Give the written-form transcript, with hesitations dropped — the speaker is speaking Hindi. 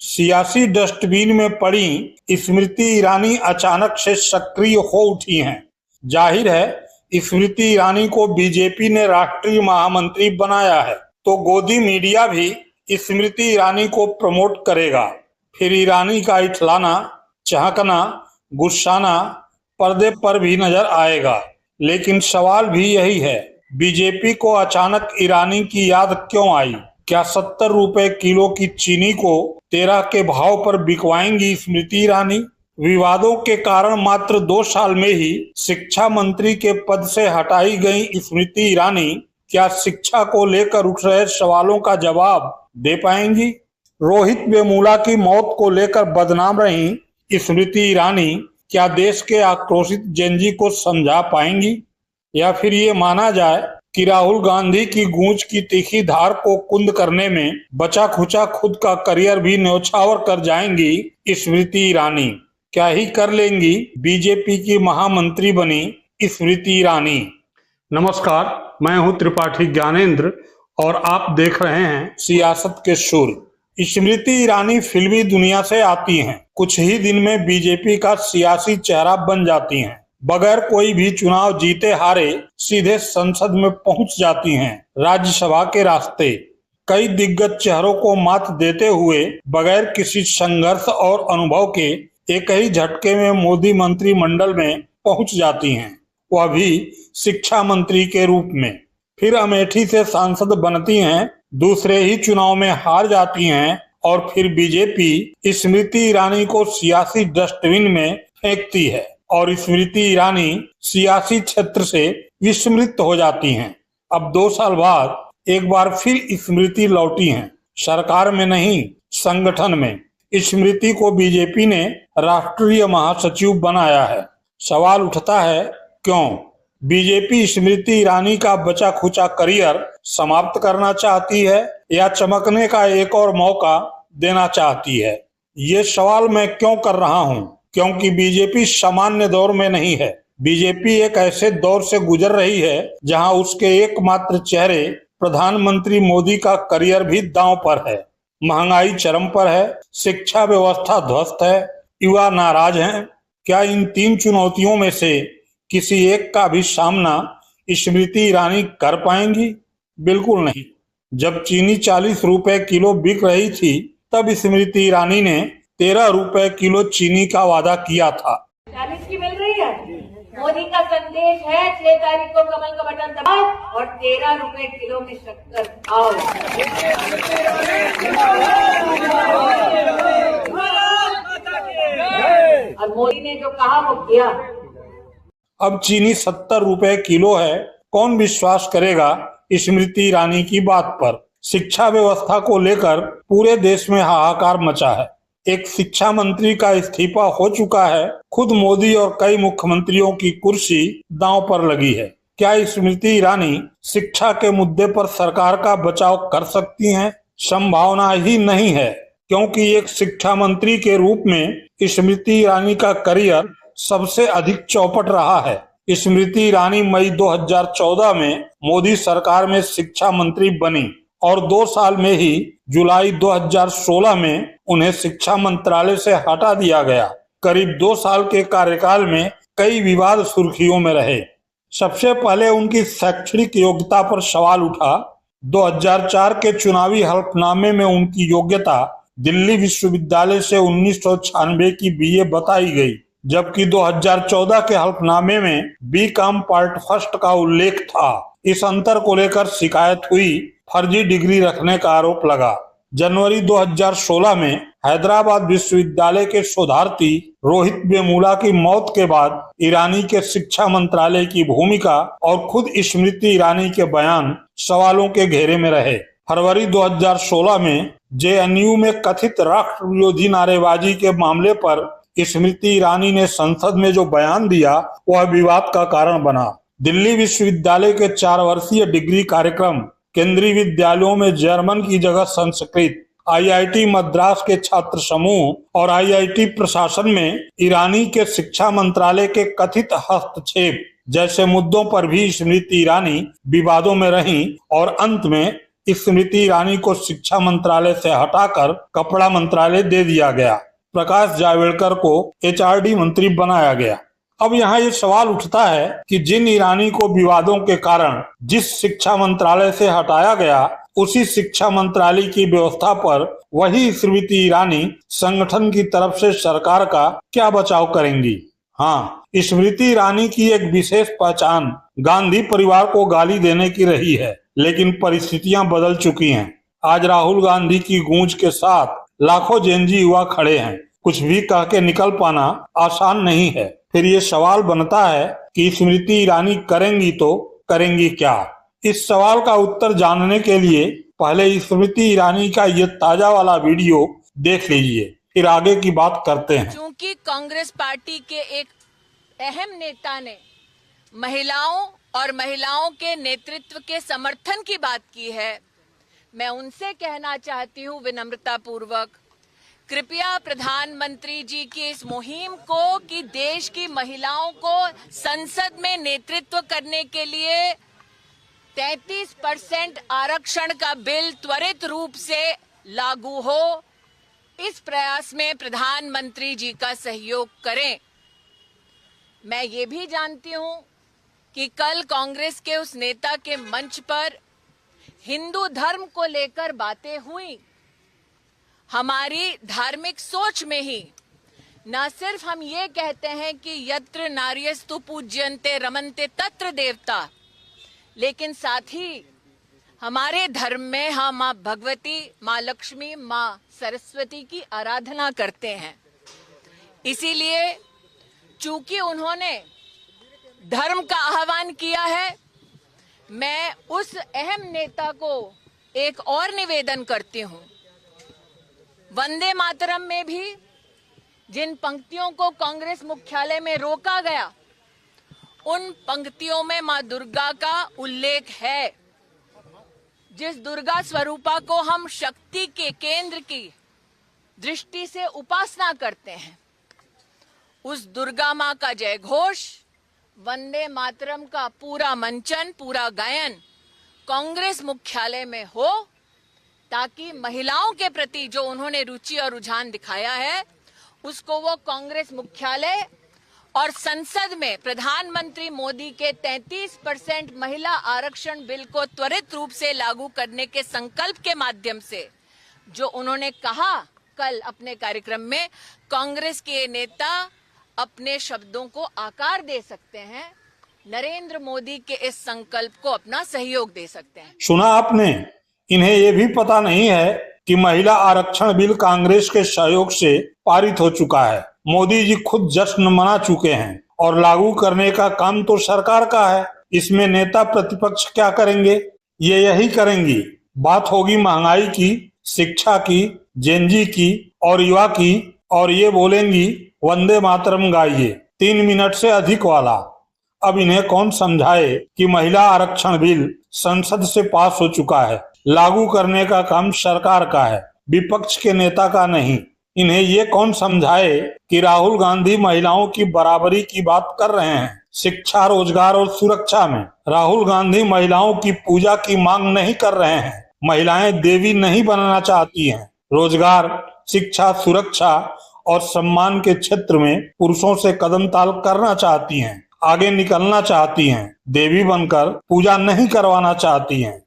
सियासी डस्टबिन में पड़ी स्मृति ईरानी अचानक से सक्रिय हो उठी हैं। जाहिर है, स्मृति ईरानी को बीजेपी ने राष्ट्रीय महामंत्री बनाया है, तो गोदी मीडिया भी स्मृति ईरानी को प्रमोट करेगा। फिर ईरानी का इठलाना, चहकना, गुस्साना पर्दे पर भी नजर आएगा। लेकिन सवाल भी यही है, बीजेपी को अचानक ईरानी की याद क्यों आई? क्या 70 रुपए किलो की चीनी को 13 के भाव पर बिकवाएंगी स्मृति ईरानी? विवादों के कारण मात्र 2 साल में ही शिक्षा मंत्री के पद से हटाई गई स्मृति ईरानी क्या शिक्षा को लेकर उठ रहे सवालों का जवाब दे पाएंगी? रोहित वेमुला की मौत को लेकर बदनाम रही स्मृति ईरानी क्या देश के आक्रोशित जेनजी को समझा पाएंगी? या फिर ये माना जाए कि राहुल गांधी की गूंज की तीखी धार को कुंद करने में बचा खुचा खुद का करियर भी न्यौछावर कर जाएंगी स्मृति ईरानी? क्या ही कर लेंगी बीजेपी की महामंत्री बनी स्मृति ईरानी? नमस्कार, मैं हूं त्रिपाठी ज्ञानेंद्र और आप देख रहे हैं सियासत के सुर। स्मृति ईरानी फिल्मी दुनिया से आती हैं, कुछ ही दिन में बीजेपी का सियासी चेहरा बन जाती हैं। बगैर कोई भी चुनाव जीते हारे सीधे संसद में पहुंच जाती हैं, राज्यसभा के रास्ते। कई दिग्गज चेहरों को मात देते हुए बगैर किसी संघर्ष और अनुभव के एक ही झटके में मोदी मंत्रिमंडल में पहुंच जाती हैं, वह भी शिक्षा मंत्री के रूप में। फिर अमेठी से सांसद बनती हैं, दूसरे ही चुनाव में हार जाती हैं और फिर बीजेपी स्मृति ईरानी को सियासी डस्टबिन में फेंकती है और स्मृति ईरानी सियासी क्षेत्र से विस्मृत हो जाती हैं। अब 2 साल बाद एक बार फिर स्मृति लौटी हैं, सरकार में नहीं, संगठन में। स्मृति को बीजेपी ने राष्ट्रीय महासचिव बनाया है। सवाल उठता है, क्यों? बीजेपी स्मृति ईरानी का बचा खुचा करियर समाप्त करना चाहती है या चमकने का एक और मौका देना चाहती है? ये सवाल मैं क्यों कर रहा हूं? क्योंकि बीजेपी सामान्य दौर में नहीं है। बीजेपी एक ऐसे दौर से गुजर रही है जहां उसके एकमात्र चेहरे प्रधानमंत्री मोदी का करियर भी दांव पर है। महंगाई चरम पर है, शिक्षा व्यवस्था ध्वस्त है, युवा नाराज हैं। क्या इन 3 चुनौतियों में से किसी एक का भी सामना स्मृति ईरानी कर पाएंगी? बिल्कुल नहीं। जब चीनी 40 रुपए किलो बिक रही थी, तब स्मृति ईरानी ने 13 रुपए किलो चीनी का वादा किया था। 40 की मिल रही है। मोदी का संदेश है 6 तारीख को कमल का बटन दबाओ और 13 रुपए किलो की शक्कर खाओ। और मोदी ने जो कहा वो किया। अब चीनी 70 रुपए किलो है, कौन विश्वास करेगा स्मृति ईरानी की बात पर? शिक्षा व्यवस्था को लेकर पूरे देश में हाहाकार मचा है। एक शिक्षा मंत्री का इस्तीफा हो चुका है, खुद मोदी और कई मुख्यमंत्रियों की कुर्सी दांव पर लगी है। क्या स्मृति ईरानी शिक्षा के मुद्दे पर सरकार का बचाव कर सकती हैं? संभावना ही नहीं है, क्योंकि एक शिक्षा मंत्री के रूप में स्मृति ईरानी का करियर सबसे अधिक चौपट रहा है। स्मृति ईरानी मई 2014 में मोदी सरकार में शिक्षा मंत्री बनी और 2 साल में ही जुलाई 2016 में उन्हें शिक्षा मंत्रालय से हटा दिया गया। करीब 2 साल के कार्यकाल में कई विवाद सुर्खियों में रहे। सबसे पहले उनकी शैक्षणिक योग्यता पर सवाल उठा। 2004 के चुनावी हलफनामे में उनकी योग्यता दिल्ली विश्वविद्यालय से 1996 की बीए बताई गई, जबकि 2014 के हलफनामे में बीकॉम पार्ट फर्स्ट का उल्लेख था। इस अंतर को लेकर शिकायत हुई, फर्जी डिग्री रखने का आरोप लगा। जनवरी 2016 में हैदराबाद विश्वविद्यालय के शोधार्थी रोहित वेमुला की मौत के बाद ईरानी के शिक्षा मंत्रालय की भूमिका और खुद स्मृति ईरानी के बयान सवालों के घेरे में रहे। फरवरी 2016 में जेएनयू में कथित राष्ट्र विरोधी नारेबाजी के मामले पर स्मृति ईरानी ने संसद में जो बयान दिया वह विवाद का कारण बना। दिल्ली विश्वविद्यालय के 4 वर्षीय डिग्री कार्यक्रम, केंद्रीय विद्यालयों में जर्मन की जगह संस्कृत, आईआईटी मद्रास के छात्र समूह और आईआईटी प्रशासन में ईरानी के शिक्षा मंत्रालय के कथित हस्तक्षेप जैसे मुद्दों पर भी स्मृति ईरानी विवादों में रहीं और अंत में स्मृति ईरानी को शिक्षा मंत्रालय से हटाकर कपड़ा मंत्रालय दे दिया गया। प्रकाश जावड़ेकर को एचआरडी मंत्री बनाया गया। अब यहाँ ये सवाल उठता है कि जिन ईरानी को विवादों के कारण जिस शिक्षा मंत्रालय से हटाया गया, उसी शिक्षा मंत्रालय की व्यवस्था पर वही स्मृति ईरानी संगठन की तरफ से सरकार का क्या बचाव करेंगी। हाँ, स्मृति ईरानी की एक विशेष पहचान गांधी परिवार को गाली देने की रही है, लेकिन परिस्थितियां बदल चुकी हैं। आज राहुल गांधी की गूंज के साथ लाखों जेनजी युवा खड़े हैं। कुछ भी कह के निकल पाना आसान नहीं है। फिर ये सवाल बनता है कि स्मृति ईरानी करेंगी तो करेंगी क्या। इस सवाल का उत्तर जानने के लिए पहले स्मृति ईरानी का ये ताजा वाला वीडियो देख लीजिए, फिर आगे की बात करते हैं। क्योंकि कांग्रेस पार्टी के एक अहम नेता ने महिलाओं और महिलाओं के नेतृत्व के समर्थन की बात की है, मैं उनसे कहना चाहती हूँ विनम्रता पूर्वक, कृपया प्रधानमंत्री जी की इस मुहिम को कि देश की महिलाओं को संसद में नेतृत्व करने के लिए 33% आरक्षण का बिल त्वरित रूप से लागू हो, इस प्रयास में प्रधानमंत्री जी का सहयोग करें। मैं ये भी जानती हूं कि कल कांग्रेस के उस नेता के मंच पर हिंदू धर्म को लेकर बातें हुई। हमारी धार्मिक सोच में ही न सिर्फ हम ये कहते हैं कि यत्र नार्यस्तु पूज्यन्ते रमन्ते तत्र देवता, लेकिन साथ ही हमारे धर्म में हम माँ भगवती, माँ लक्ष्मी, माँ सरस्वती की आराधना करते हैं। इसीलिए चूंकि उन्होंने धर्म का आह्वान किया है, मैं उस अहम नेता को एक और निवेदन करती हूँ। वंदे मातरम में भी जिन पंक्तियों को कांग्रेस मुख्यालय में रोका गया, उन पंक्तियों में माँ दुर्गा का उल्लेख है। जिस दुर्गा स्वरूपा को हम शक्ति के केंद्र की दृष्टि से उपासना करते हैं, उस दुर्गा माँ का जय घोष, वंदे मातरम का पूरा मंचन, पूरा गायन कांग्रेस मुख्यालय में हो, ताकि महिलाओं के प्रति जो उन्होंने रुचि और रुझान दिखाया है, उसको वो कांग्रेस मुख्यालय और संसद में प्रधानमंत्री मोदी के 33% महिला आरक्षण बिल को त्वरित रूप से लागू करने के संकल्प के माध्यम से जो उन्होंने कहा कल अपने कार्यक्रम में, कांग्रेस के नेता अपने शब्दों को आकार दे सकते हैं, नरेंद्र मोदी के इस संकल्प को अपना सहयोग दे सकते हैं। सुना आपने, इन्हें ये भी पता नहीं है कि महिला आरक्षण बिल कांग्रेस के सहयोग से पारित हो चुका है। मोदी जी खुद जश्न मना चुके हैं और लागू करने का काम तो सरकार का है। इसमें नेता प्रतिपक्ष क्या करेंगे? ये यही करेंगी। बात होगी महंगाई की, शिक्षा की, जेनजी की और युवा की, और ये बोलेंगी वंदे मातरम गाइए 3 मिनट से अधिक वाला। अब इन्हें कौन समझाए कि महिला आरक्षण बिल संसद से पास हो चुका है, लागू करने का काम सरकार का है, विपक्ष के नेता का नहीं। इन्हें ये कौन समझाए कि राहुल गांधी महिलाओं की बराबरी की बात कर रहे हैं शिक्षा, रोजगार और सुरक्षा में। राहुल गांधी महिलाओं की पूजा की मांग नहीं कर रहे हैं। महिलाएं देवी नहीं बनना चाहती हैं। रोजगार, शिक्षा, सुरक्षा और सम्मान के क्षेत्र में पुरुषों से कदम ताल करना चाहती हैं, आगे निकलना चाहती हैं। देवी बनकर पूजा नहीं करवाना चाहती हैं।